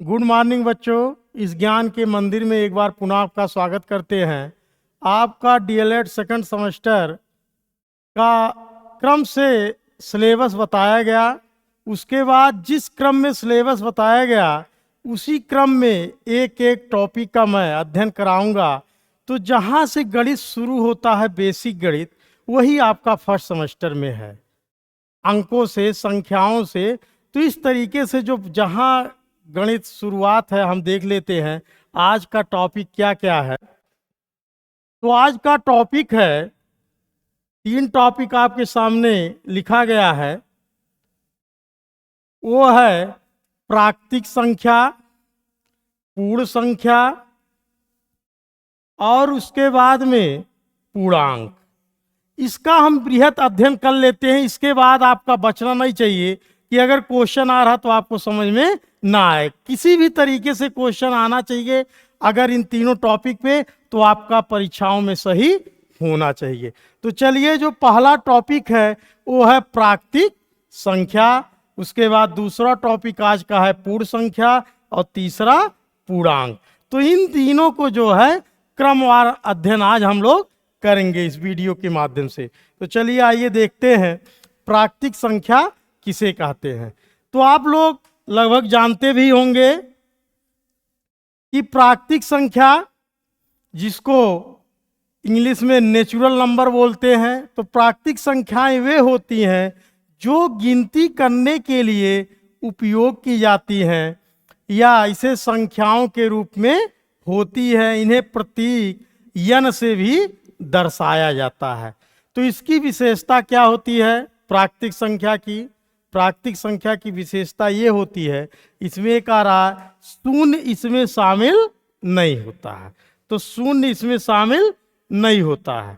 Good morning बच्चों। इस ज्ञान के मंदिर में एक बार पुनः आपका स्वागत करते हैं। आपका डीएलएड सेकंड सेमेस्टर का क्रम से सिलेबस बताया गया। उसके बाद जिस क्रम में सिलेबस बताया गया उसी क्रम में एक एक टॉपिक का मैं अध्ययन कराऊंगा। तो जहाँ से गणित शुरू होता है, बेसिक गणित, वही आपका फर्स्ट सेमेस्टर में है, अंकों से, संख्याओं से। तो इस तरीके से जो जहाँ गणित शुरुआत है हम देख लेते हैं आज का टॉपिक क्या क्या है। तो आज का टॉपिक है, 3 टॉपिक आपके सामने लिखा गया है। वो है प्राकृतिक संख्या, पूर्ण संख्या और उसके बाद में पूर्णांक। इसका हम बृहत अध्ययन कर लेते हैं। इसके बाद आपका बचना नहीं चाहिए कि अगर क्वेश्चन आ रहा तो आपको समझ में ना आए। किसी भी तरीके से क्वेश्चन आना चाहिए अगर इन तीनों टॉपिक पे, तो आपका परीक्षाओं में सही होना चाहिए। तो चलिए, जो पहला टॉपिक है वो है प्राकृतिक संख्या। उसके बाद दूसरा टॉपिक आज का है पूर्ण संख्या और तीसरा पूर्णांक। तो इन तीनों को जो है क्रमवार अध्ययन आज हम लोग करेंगे इस वीडियो के माध्यम से। तो चलिए आइए देखते हैं प्राकृतिक संख्या किसे कहते हैं। तो आप लोग लगभग जानते भी होंगे कि प्राकृतिक संख्या, जिसको इंग्लिश में नेचुरल नंबर बोलते हैं, तो प्राकृतिक संख्याएं वे होती हैं जो गिनती करने के लिए उपयोग की जाती हैं या इसे संख्याओं के रूप में होती है। इन्हें प्रतीक यन से भी दर्शाया जाता है। तो इसकी विशेषता क्या होती है प्राकृतिक संख्या की? प्राकृतिक संख्या की विशेषता ये होती है, इसमें एक आ रहा है शून्य इसमें शामिल नहीं होता है। तो शून्य इसमें शामिल नहीं होता है।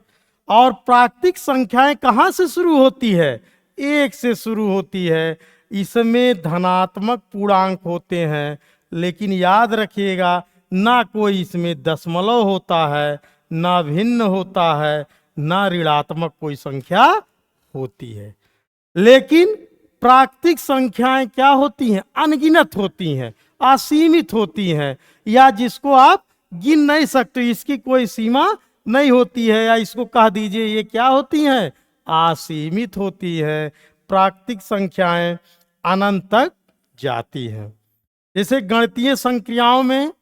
और प्राकृतिक संख्याएं कहाँ से शुरू होती है? 1 से शुरू होती है। इसमें धनात्मक पूर्णांक होते हैं, लेकिन याद रखिएगा ना कोई इसमें दशमलव होता है, ना भिन्न होता है, ना ऋणात्मक कोई संख्या होती है। लेकिन प्राकृतिक संख्याएं क्या होती हैं? अनगिनत होती हैं, असीमित होती हैं, या जिसको आप गिन नहीं सकते, इसकी कोई सीमा नहीं होती है। या इसको कह दीजिए ये क्या होती हैं? असीमित होती है। प्राकृतिक संख्याएं अनंत तक जाती हैं। जैसे गणितीय संक्रियाओं में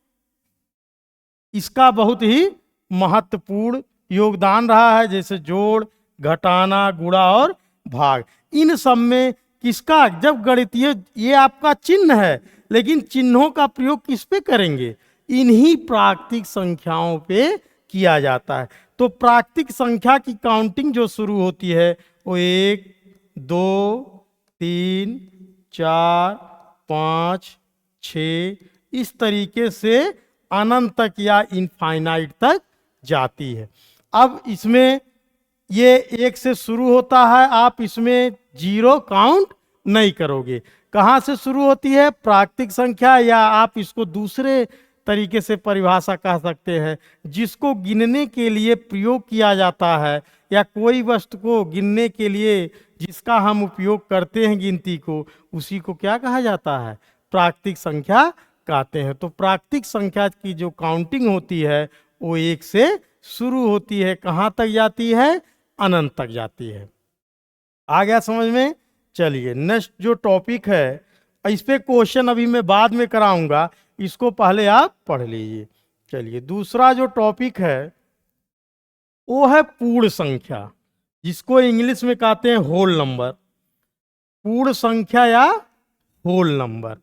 इसका बहुत ही महत्वपूर्ण योगदान रहा है, जैसे जोड़, घटाना, गुणा और भाग। इन सब में किसका, जब गणितीय, ये आपका चिन्ह है, लेकिन चिन्हों का प्रयोग किस पे करेंगे? इन्हीं प्राकृतिक संख्याओं पे किया जाता है। तो प्राकृतिक संख्या की काउंटिंग जो शुरू होती है वो 1, 2, 3, 4, 5, 6 इस तरीके से अनंत तक या इनफाइनाइट तक जाती है। अब इसमें ये 1 से शुरू होता है, आप इसमें 0 काउंट नहीं करोगे। कहाँ से शुरू होती है प्राकृतिक संख्या? या आप इसको दूसरे तरीके से परिभाषा कह सकते हैं, जिसको गिनने के लिए प्रयोग किया जाता है, या कोई वस्तु को गिनने के लिए जिसका हम उपयोग करते हैं गिनती को, उसी को क्या कहा जाता है? प्राकृतिक संख्या कहते हैं। तो प्राकृतिक संख्या की जो काउंटिंग होती है वो 1 से शुरू होती है। कहाँ तक जाती है? अनंत तक जाती है। आ गया समझ में? चलिए, नेक्स्ट जो टॉपिक है, इस पे क्वेश्चन अभी मैं बाद में कराऊंगा, इसको पहले आप पढ़ लीजिए। चलिए, दूसरा जो टॉपिक है वो है पूर्ण संख्या, जिसको इंग्लिश में कहते हैं होल नंबर। पूर्ण संख्या या होल नंबर।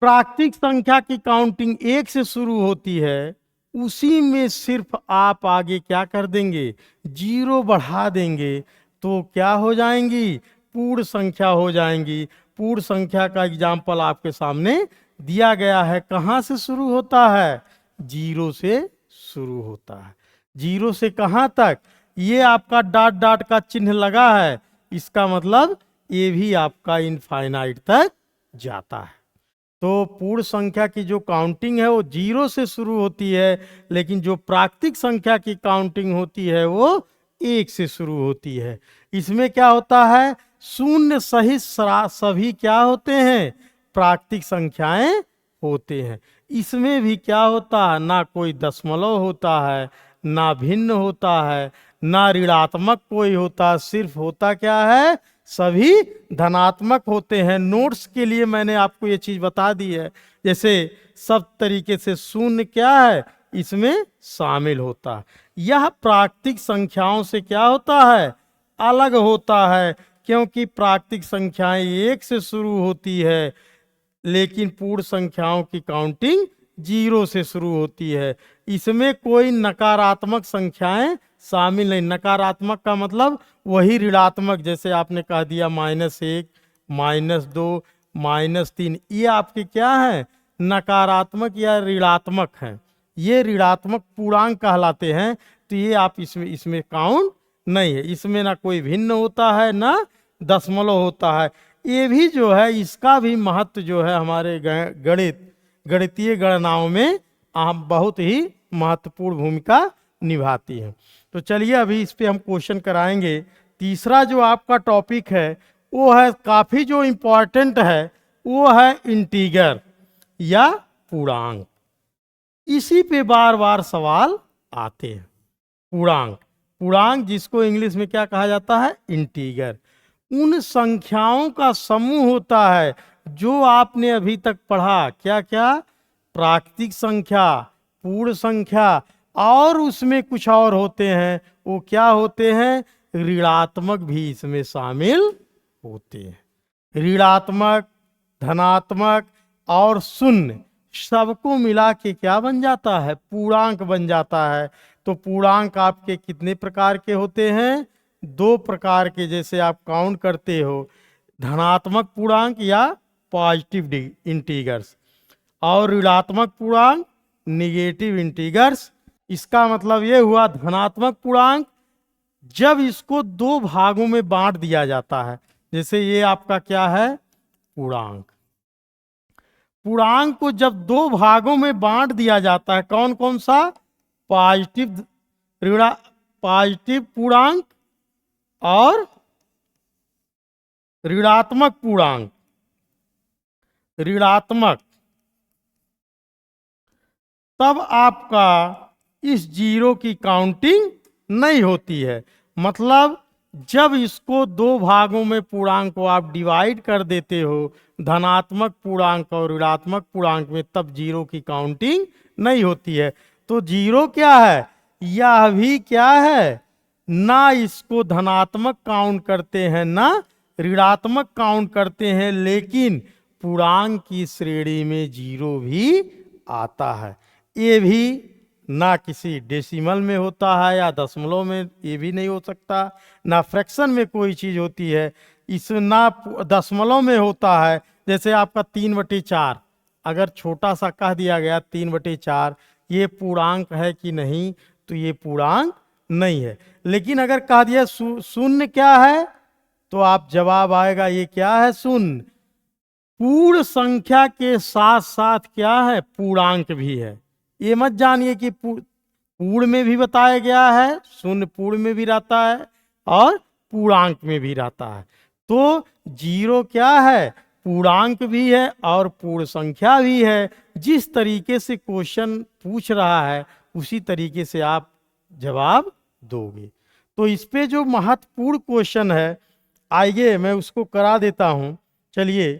प्राकृतिक संख्या की काउंटिंग 1 से शुरू होती है, उसी में सिर्फ आप आगे क्या कर देंगे? 0 बढ़ा देंगे, तो क्या हो जाएंगी? पूर्ण संख्या हो जाएंगी। पूर्ण संख्या का एग्जाम्पल आपके सामने दिया गया है। कहाँ से शुरू होता है? 0 से शुरू होता है। 0 से कहाँ तक? ये आपका डॉट डॉट का चिन्ह लगा है, इसका मतलब ये भी आपका इनफाइनाइट तक जाता है। तो पूर्ण संख्या की जो काउंटिंग है वो 0 से शुरू होती है, लेकिन जो प्राकृतिक संख्या की काउंटिंग होती है वो 1 से शुरू होती है। इसमें क्या होता है? शून्य सहित सभी क्या होते हैं? प्राकृतिक संख्याएं होते हैं। इसमें भी क्या होता है, ना कोई दशमलव होता है, ना भिन्न होता है, ना ऋणात्मक कोई होता, सिर्फ होता क्या है, सभी धनात्मक होते हैं। नोट्स के लिए मैंने आपको ये चीज बता दी है। जैसे सब तरीके से शून्य क्या है, इसमें शामिल होता है। यह प्राकृतिक संख्याओं से क्या होता है, अलग होता है, क्योंकि प्राकृतिक संख्याएं एक से शुरू होती है, लेकिन पूर्ण संख्याओं की काउंटिंग 0 से शुरू होती है। इसमें कोई नकारात्मक संख्याएं शामिल नहीं। नकारात्मक का मतलब वही ऋणात्मक, जैसे आपने कह दिया -1, -2, -3, ये आपके क्या है, नकारात्मक या ऋणात्मक हैं। ये ऋणात्मक पूर्णांक कहलाते हैं। तो ये आप इसमें काउंट नहीं है। इसमें ना कोई भिन्न होता है, ना दशमलव होता है। ये भी जो है, इसका भी महत्व जो है हमारे गणितीय गणनाओं में बहुत ही महत्वपूर्ण भूमिका निभाती है। तो चलिए अभी इस पे हम क्वेश्चन कराएंगे। तीसरा जो आपका टॉपिक है वो है काफी जो इम्पोर्टेंट है, वो है इंटीगर या पूर्णांक। इसी पे बार बार सवाल आते हैं। पूर्णांक जिसको इंग्लिश में क्या कहा जाता है, इंटीगर, उन संख्याओं का समूह होता है जो आपने अभी तक पढ़ा। क्या क्या, प्राकृतिक संख्या, पूर्ण संख्या, और उसमें कुछ और होते हैं। वो क्या होते हैं, ऋणात्मक भी इसमें शामिल होते हैं। ऋणात्मक, धनात्मक और शून्य सबको मिला के क्या बन जाता है, पूर्णांक बन जाता है। तो पूर्णांक आपके कितने प्रकार के होते हैं, 2 प्रकार के। जैसे आप काउंट करते हो, धनात्मक पूर्णांक या पॉजिटिव इंटीगर्स, और ऋणात्मक पूर्णांक निगेटिव इंटीगर्स। इसका मतलब ये हुआ, धनात्मक पूर्णांक जब इसको 2 भागों में बांट दिया जाता है। जैसे ये आपका क्या है, पूर्णांक। पूर्णांक को जब 2 भागों में बांट दिया जाता है, कौन कौन सा, पॉजिटिव पूर्णांक और ऋणात्मक पूर्णांक। ऋणात्मक, तब आपका इस 0 की काउंटिंग नहीं होती है। मतलब जब इसको 2 भागों में पूर्णांक को आप डिवाइड कर देते हो, धनात्मक पूर्णांक और ऋणात्मक पूर्णांक में, तब 0 की काउंटिंग नहीं होती है। तो 0 क्या है, यह भी क्या है, ना इसको धनात्मक काउंट करते हैं ना ऋणात्मक काउंट करते हैं, लेकिन पूर्णांक की श्रेणी में 0 भी आता है। ये भी ना किसी डेसिमल में होता है या दशमलव में, ये भी नहीं हो सकता। ना फ्रैक्शन में कोई चीज होती है, इस ना दशमलव में होता है। जैसे आपका 3/4, अगर छोटा सा कह दिया गया 3/4, ये पूर्णांक है कि नहीं, तो ये पूर्णांक नहीं है। लेकिन अगर कह दिया शून्य क्या है, तो आप जवाब आएगा ये क्या है, शून्य। पूर्ण संख्या के साथ साथ क्या है, पूर्णांक भी है। ये मत जानिए कि पूर्ण में भी बताया गया है, शून्य पूर्ण में भी रहता है और पूर्णांक में भी रहता है। तो 0 क्या है, पूर्णांक भी है और पूर्ण संख्या भी है। जिस तरीके से क्वेश्चन पूछ रहा है उसी तरीके से आप जवाब दोगे। तो इस पे जो महत्वपूर्ण क्वेश्चन है, आइए मैं उसको करा देता हूं। चलिए,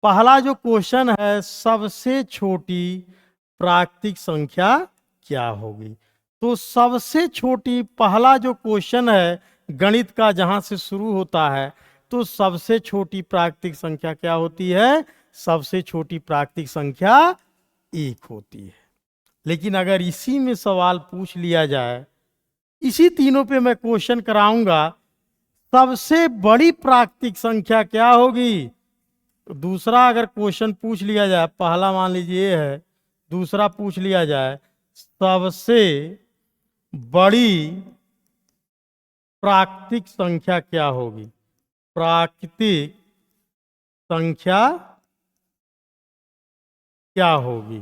पहला जो क्वेश्चन है, सबसे छोटी प्राकृतिक संख्या क्या होगी। तो सबसे छोटी, पहला जो क्वेश्चन है गणित का जहां से शुरू होता है, तो सबसे छोटी प्राकृतिक संख्या क्या होती है, सबसे छोटी प्राकृतिक संख्या 1 होती है। लेकिन अगर इसी में सवाल पूछ लिया जाए, इसी तीनों पे मैं क्वेश्चन कराऊंगा, सबसे बड़ी प्राकृतिक संख्या क्या होगी। दूसरा अगर क्वेश्चन पूछ लिया जाए, पहला मान लीजिए ये है, दूसरा पूछ लिया जाए सबसे बड़ी प्राकृतिक संख्या क्या होगी, प्राकृतिक संख्या क्या होगी,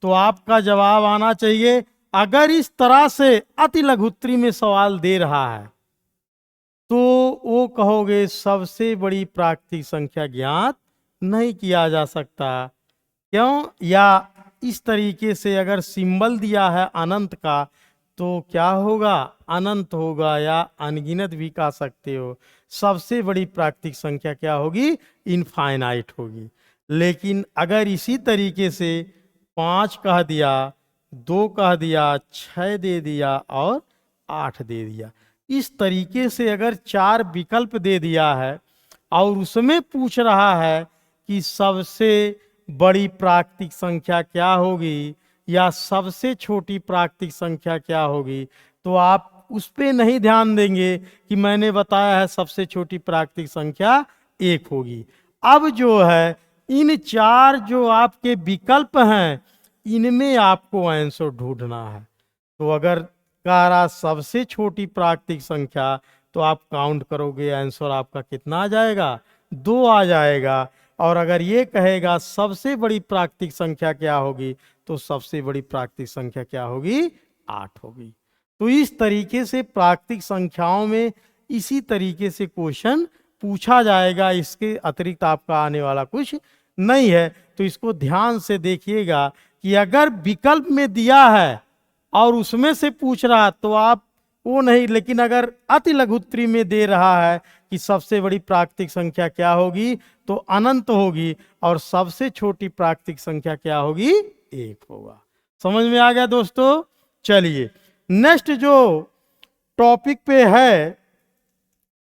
तो आपका जवाब आना चाहिए। अगर इस तरह से अति लघुत्तरी में सवाल दे रहा है तो वो कहोगे सबसे बड़ी प्राकृतिक संख्या ज्ञात नहीं किया जा सकता। क्यों? या इस तरीके से अगर सिंबल दिया है अनंत का तो क्या होगा? अनंत होगा, या अनगिनत भी कह सकते हो। सबसे बड़ी प्राकृतिक संख्या क्या होगी? इनफाइनाइट होगी। लेकिन अगर इसी तरीके से 5 कह दिया, 2 कह दिया, 6 दे दिया और 8 दे दिया, इस तरीके से अगर 4 विकल्प दे दिया है और उसमें पूछ रहा है कि सबसे बड़ी प्राकृतिक संख्या क्या होगी या सबसे छोटी प्राकृतिक संख्या क्या होगी, तो आप उस पे नहीं ध्यान देंगे कि मैंने बताया है सबसे छोटी प्राकृतिक संख्या 1 होगी। अब जो है इन 4 जो आपके विकल्प हैं इनमें आपको आंसर ढूंढना है। तो अगर कह रहा सबसे छोटी प्राकृतिक संख्या, तो आप काउंट करोगे, आंसर आपका कितना आ जाएगा? 2 आ जाएगा। और अगर ये कहेगा सबसे बड़ी प्राकृतिक संख्या क्या होगी, तो सबसे बड़ी प्राकृतिक संख्या क्या होगी? 8 होगी। तो इस तरीके से प्राकृतिक संख्याओं में इसी तरीके से क्वेश्चन पूछा जाएगा, इसके अतिरिक्त आपका आने वाला कुछ नहीं है। तो इसको ध्यान से देखिएगा कि अगर विकल्प में दिया है और उसमें से पूछ रहा तो आप वो नहीं, लेकिन अगर अति लघुत्तरी में दे रहा है कि सबसे बड़ी प्राकृतिक संख्या क्या होगी, तो अनंत होगी, और सबसे छोटी प्राकृतिक संख्या क्या होगी? 1 होगा। समझ में आ गया दोस्तों? चलिए नेक्स्ट जो टॉपिक पे है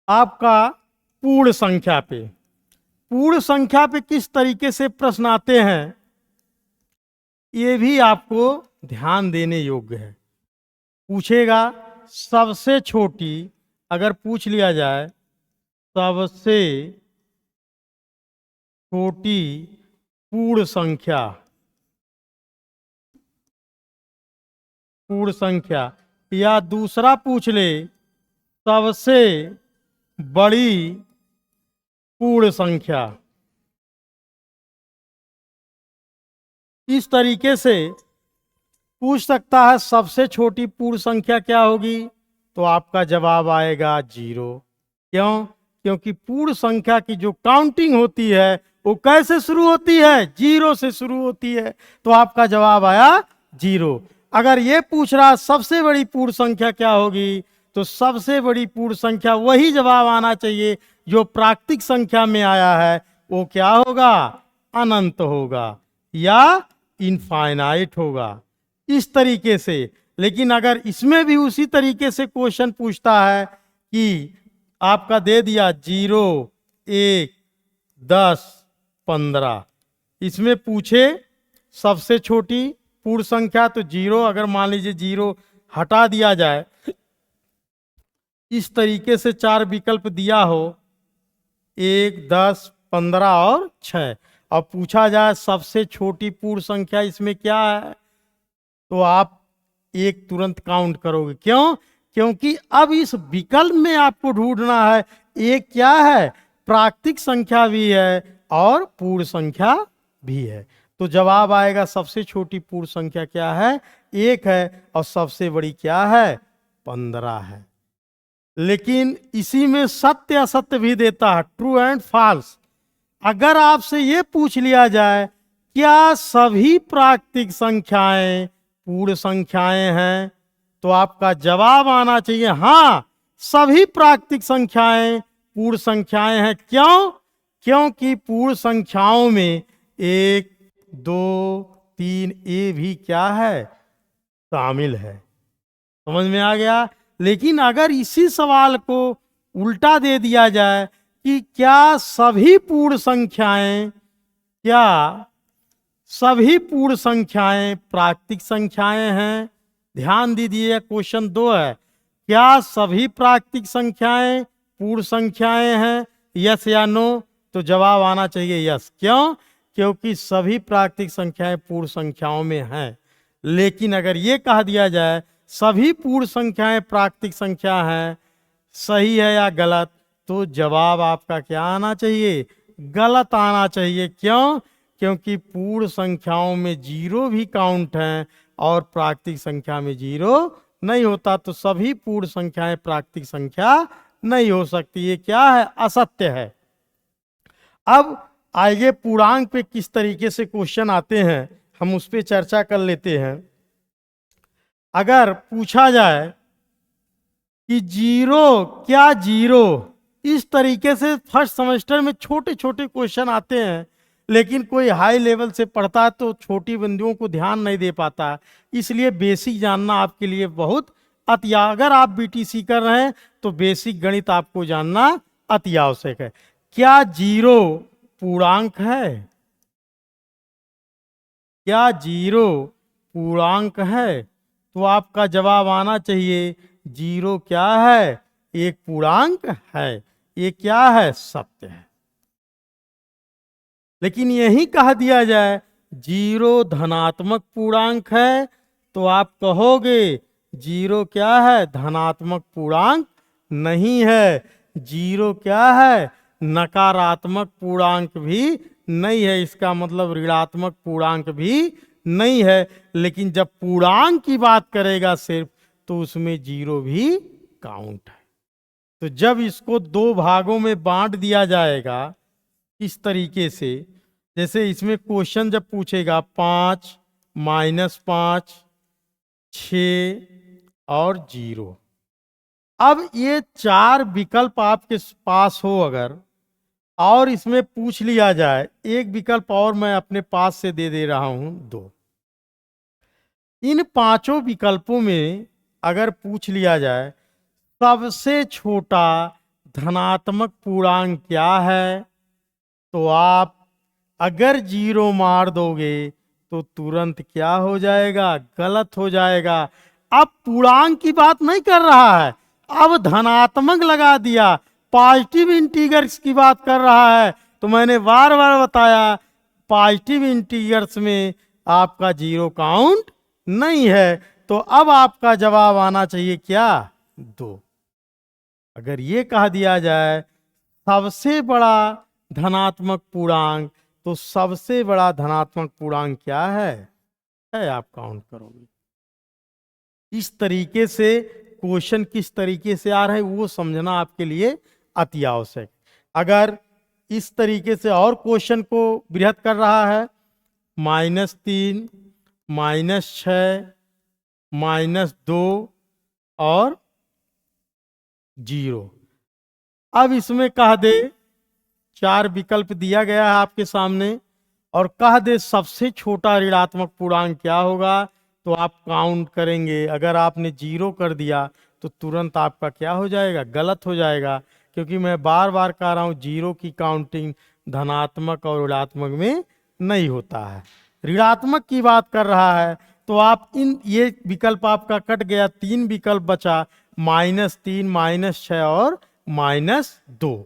आपका पूर्ण संख्या पे। पूर्ण संख्या पे किस तरीके से प्रश्न आते हैं ये भी आपको ध्यान देने योग्य है। पूछेगा सबसे छोटी, अगर पूछ लिया जाए सबसे छोटी पूर्ण संख्या, पूर्ण संख्या, या दूसरा पूछ ले सबसे बड़ी पूर्ण संख्या, इस तरीके से पूछ सकता है सबसे छोटी पूर्ण संख्या क्या होगी, तो आपका जवाब आएगा 0। क्यों? क्योंकि पूर्ण संख्या की जो काउंटिंग होती है वो कैसे शुरू होती है? 0 से शुरू होती है। तो आपका जवाब आया 0। अगर ये पूछ रहा सबसे बड़ी पूर्ण संख्या क्या होगी, तो सबसे बड़ी पूर्ण संख्या वही जवाब आना चाहिए जो प्राकृतिक संख्या में आया है। वो क्या होगा? अनंत होगा या इनफाइनाइट होगा, इस तरीके से। लेकिन अगर इसमें भी उसी तरीके से क्वेश्चन पूछता है कि आपका दे दिया 0, 1, 10, 15, इसमें पूछे सबसे छोटी पूर्ण संख्या, तो 0, अगर मान लीजिए 0 हटा दिया जाए, इस तरीके से 4 विकल्प दिया हो, 1, 10, 15 और 6, अब पूछा जाए सबसे छोटी पूर्ण संख्या इसमें क्या है, तो आप 1 तुरंत काउंट करोगे। क्यों? क्योंकि अब इस विकल्प में आपको ढूंढना है एक क्या है? प्राकृतिक संख्या भी है और पूर्ण संख्या भी है। तो जवाब आएगा सबसे छोटी पूर्ण संख्या क्या है? 1 है, और सबसे बड़ी क्या है? 15 है। लेकिन इसी में सत्य असत्य भी देता है, ट्रू एंड फॉल्स। अगर आपसे ये पूछ लिया जाए क्या सभी प्राकृतिक संख्याएं पूर्ण संख्याएं हैं, तो आपका जवाब आना चाहिए हाँ, सभी प्राकृतिक संख्याएं पूर्ण संख्याएं हैं। क्यों? क्योंकि पूर्ण संख्याओं में 1, 2, 3 ये भी क्या है? शामिल है। समझ में आ गया? लेकिन अगर इसी सवाल को उल्टा दे दिया जाए कि क्या सभी पूर्ण संख्याएं, क्या सभी पूर्ण संख्याएं प्राकृतिक संख्याएं हैं, ध्यान दीजिए क्वेश्चन 2 है, क्या सभी प्राकृतिक संख्याएं पूर्ण संख्याएं हैं, यस या नो, तो जवाब आना चाहिए यस। क्यों? क्योंकि सभी प्राकृतिक संख्याएं पूर्ण संख्याओं में हैं। लेकिन अगर ये कह दिया जाए सभी पूर्ण संख्याएं प्राकृतिक संख्या हैं, सही है या गलत, तो जवाब आपका क्या आना चाहिए? गलत आना चाहिए। क्यों? क्योंकि पूर्ण संख्याओं में 0 भी काउंट हैं और प्राकृतिक संख्या में 0 नहीं होता, तो सभी पूर्ण संख्याएं प्राकृतिक संख्या नहीं हो सकती। ये क्या है? असत्य है। अब आगे पूर्णांक पे किस तरीके से क्वेश्चन आते हैं हम उस पर चर्चा कर लेते हैं। अगर पूछा जाए कि जीरो क्या जीरो, इस तरीके से फर्स्ट सेमेस्टर में छोटे छोटे क्वेश्चन आते हैं, लेकिन कोई हाई लेवल से पढ़ता है तो छोटी बिंदुओं को ध्यान नहीं दे पाता। इसलिए बेसिक जानना आपके लिए बहुत अति, अगर आप बीटीसी कर रहे हैं तो बेसिक गणित आपको जानना अति आवश्यक है। क्या जीरो पूर्णांक है? क्या जीरो पूर्णांक है? तो आपका जवाब आना चाहिए जीरो क्या है? एक पूर्णांक है। ये क्या है? सत्य है। लेकिन यही कह दिया जाए जीरो धनात्मक पूर्णांक है तो आप कहोगे जीरो क्या है? धनात्मक पूर्णांक नहीं है। जीरो क्या है? नकारात्मक पूर्णांक भी नहीं है। इसका मतलब ऋणात्मक पूर्णांक भी नहीं है। लेकिन जब पूर्णांक की बात करेगा सिर्फ, तो उसमें जीरो भी काउंट है। तो जब इसको दो भागों में बांट दिया जाएगा इस तरीके से, जैसे इसमें क्वेश्चन जब पूछेगा 5, -5, 6 और 0, अब ये चार विकल्प आपके पास हो अगर, और इसमें पूछ लिया जाए एक विकल्प और मैं अपने पास से दे रहा हूं 2, इन पांचों विकल्पों में अगर पूछ लिया जाए सबसे छोटा धनात्मक पूर्णांक क्या है, तो आप अगर जीरो मार दोगे तो तुरंत क्या हो जाएगा? गलत हो जाएगा। अब पूर्णांक की बात नहीं कर रहा है, अब धनात्मक लगा दिया, पॉजिटिव इंटीजर्स की बात कर रहा है। तो मैंने बार बार बताया पॉजिटिव इंटीजर्स में आपका जीरो काउंट नहीं है। तो अब आपका जवाब आना चाहिए क्या? 2। अगर ये कह दिया जाए सबसे बड़ा धनात्मक पूर्णांक, तो सबसे बड़ा धनात्मक पूर्णांक क्या है? आप काउंट करोगे। इस तरीके से क्वेश्चन किस तरीके से आ रहे हैं वो समझना आपके लिए अति आवश्यक। अगर इस तरीके से और क्वेश्चन को बृहत कर रहा है, -3, -6, -2 और 0, अब इसमें कह दे चार विकल्प दिया गया है आपके सामने और कह दे सबसे छोटा ऋणात्मक पूर्णांक क्या होगा, तो आप काउंट करेंगे। अगर आपने 0 कर दिया तो तुरंत आपका क्या हो जाएगा? गलत हो जाएगा। क्योंकि मैं बार बार कह रहा हूं जीरो की काउंटिंग धनात्मक और ऋणात्मक में नहीं होता है। ऋणात्मक की बात कर रहा है तो आप ये विकल्प आपका कट गया, 3 विकल्प बचा, -3, -6 और -2।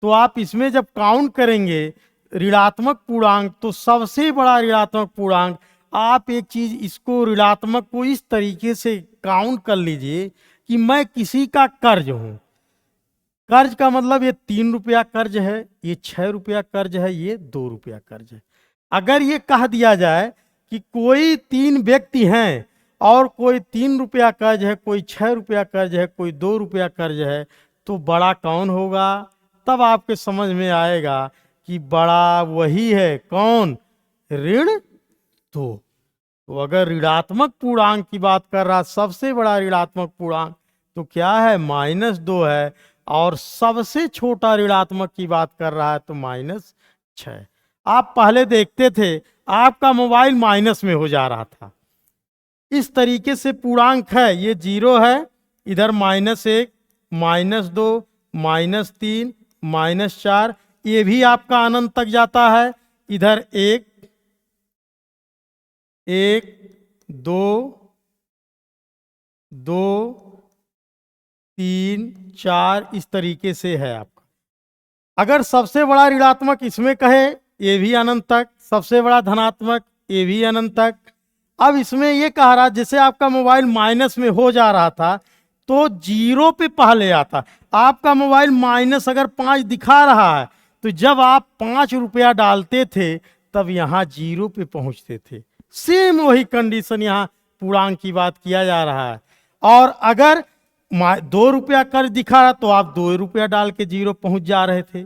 तो आप इसमें जब काउंट करेंगे ऋणात्मक पूर्णांक, तो सबसे बड़ा ऋणात्मक पूर्णांक, आप एक चीज इसको ऋणात्मक को इस तरीके से काउंट कर लीजिए कि मैं किसी का कर्ज हूं। कर्ज का मतलब ये 3 रुपया कर्ज है, ये 6 रुपया कर्ज है, ये 2 रुपया कर्ज है। अगर ये कह दिया जाए कि कोई 3 व्यक्ति हैं और कोई 3 रुपया कर्ज है, कोई 6 रुपया कर्ज है, कोई 2 रुपया कर्ज है, तो बड़ा कौन होगा? तब आपके समझ में आएगा कि बड़ा वही है, कौन? ऋण 2। तो अगर ऋणात्मक पूर्णांक की बात कर रहा, सबसे बड़ा ऋणात्मक पूर्णांक तो क्या है? -2 है। और सबसे छोटा ऋणात्मक की बात कर रहा है तो -6। आप पहले देखते थे आपका मोबाइल माइनस में हो जा रहा था, इस तरीके से पूर्णांक है, ये 0 है, इधर -1, -2, -3, -4, ये भी आपका अनंत तक जाता है। इधर 1, 2, 2, 3, 4, इस तरीके से है आपका। अगर सबसे बड़ा ऋणात्मक इसमें कहे, ये भी अनंत तक, सबसे बड़ा धनात्मक ये भी अनंत तक। अब इसमें ये कह रहा जैसे आपका मोबाइल माइनस में हो जा रहा था तो 0 पे पहले आता। आपका मोबाइल माइनस अगर 5 दिखा रहा है तो जब आप 5 रुपया डालते थे तब यहाँ 0 पे पहुंचते थे। सेम वही कंडीशन यहाँ पूर्णांक की बात किया जा रहा है। और अगर 2 रुपया कर्ज दिखा रहा तो आप 2 रुपया डाल के 0 पहुंच जा रहे थे।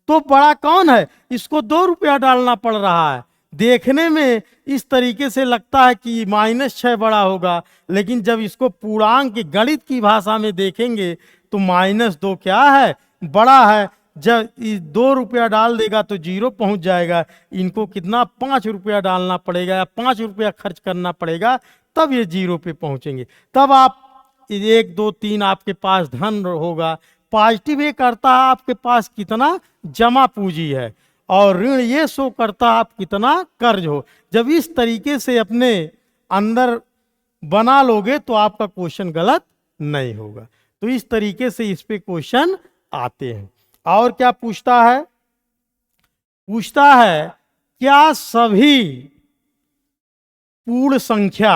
तो बड़ा कौन है, इसको 2 रुपया डालना पड़ रहा है। देखने में इस तरीके से लगता है कि -6 बड़ा होगा, लेकिन जब इसको पूर्णांक गणित की भाषा में देखेंगे तो -2 क्या है, बड़ा है। जब 2 रुपया डाल देगा तो 0 पहुंच जाएगा। इनको कितना 5 रुपया डालना पड़ेगा या 5 रुपया खर्च करना पड़ेगा, तब ये 0 पे पहुंचेंगे। तब आप 1 2 3 आपके पास धन होगा। पॉजिटिव ये करता है आपके पास कितना जमा पूंजी है, और ऋण ये शो करता है आप कितना कर्ज हो। जब इस तरीके से अपने अंदर बना लोगे तो आपका क्वेश्चन गलत नहीं होगा। तो इस तरीके से इस पे क्वेश्चन आते हैं। और क्या पूछता है, पूछता है क्या सभी पूर्ण संख्या,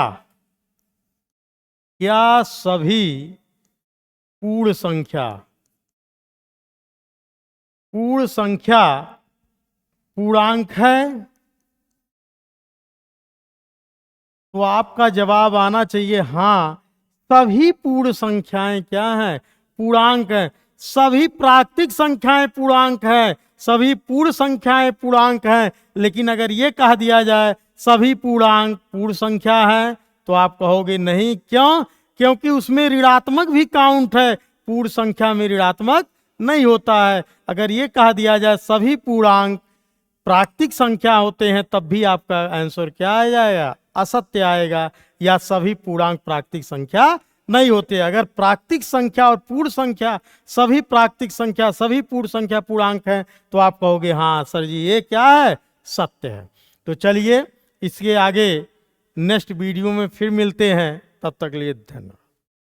क्या सभी पूर्ण संख्या, पूर्ण संख्या पूर्णांक है? तो आपका जवाब आना चाहिए हाँ, सभी पूर्ण संख्याएं क्या हैं, पूर्णांक हैं। सभी प्राकृतिक संख्याएं पूर्णांक हैं, सभी पूर्ण संख्याएं पूर्णांक हैं। लेकिन अगर ये कह दिया जाए सभी पूर्णांक पूर्ण संख्या है, तो आप कहोगे नहीं। क्यों? क्योंकि उसमें ऋणात्मक भी काउंट है, पूर्ण संख्या में ऋणात्मक नहीं होता है। अगर ये कह दिया जाए सभी पूर्णांक प्राकृतिक संख्या होते हैं, तब भी आपका आंसर क्या आ जाएगा, असत्य आएगा, या सभी पूर्णांक प्राकृतिक संख्या नहीं होते। अगर प्राकृतिक संख्या और पूर्ण संख्या, सभी प्राकृतिक संख्या सभी पूर्ण संख्या पूर्णांक हैं, तो आप कहोगे हाँ सर जी ये क्या है, सत्य है। तो चलिए इसके आगे नेक्स्ट वीडियो में फिर मिलते हैं, तब तक लिए धन्यवाद।